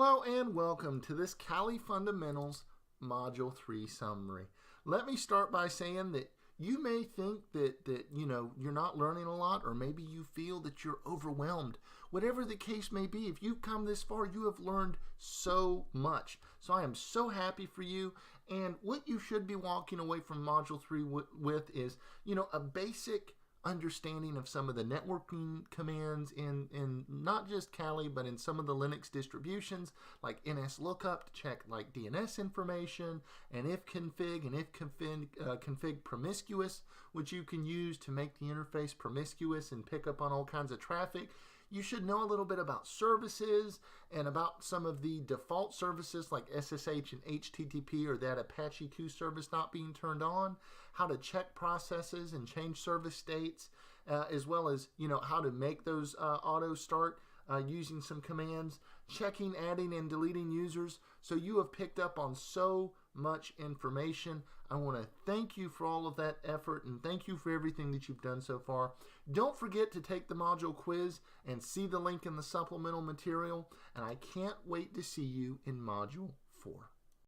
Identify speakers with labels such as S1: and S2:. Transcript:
S1: Hello and welcome to this Kali Fundamentals Module 3 summary. Let me start by saying that you may think that you're not learning a lot, or maybe you feel that you're overwhelmed. Whatever the case may be, if you've come this far, you have learned so much. So I am so happy for you. And what you should be walking away from Module 3 with is, a basic understanding of some of the networking commands in not just Kali, but in some of the Linux distributions like NSLOOKUP to check like DNS information, and ifconfig and ifconfig promiscuous, which you can use to make the interface promiscuous and pick up on all kinds of traffic. You should know a little bit about services and about some of the default services like SSH and HTTP, or that Apache Q service not being turned on, how to check processes and change service states, as well as how to make those auto start using some commands, checking, adding, and deleting users. So you have picked up on so much information. I want to thank you for all of that effort, and thank you for everything that you've done so far. Don't forget to take the module quiz and see the link in the supplemental material, and I can't wait to see you in Module 4.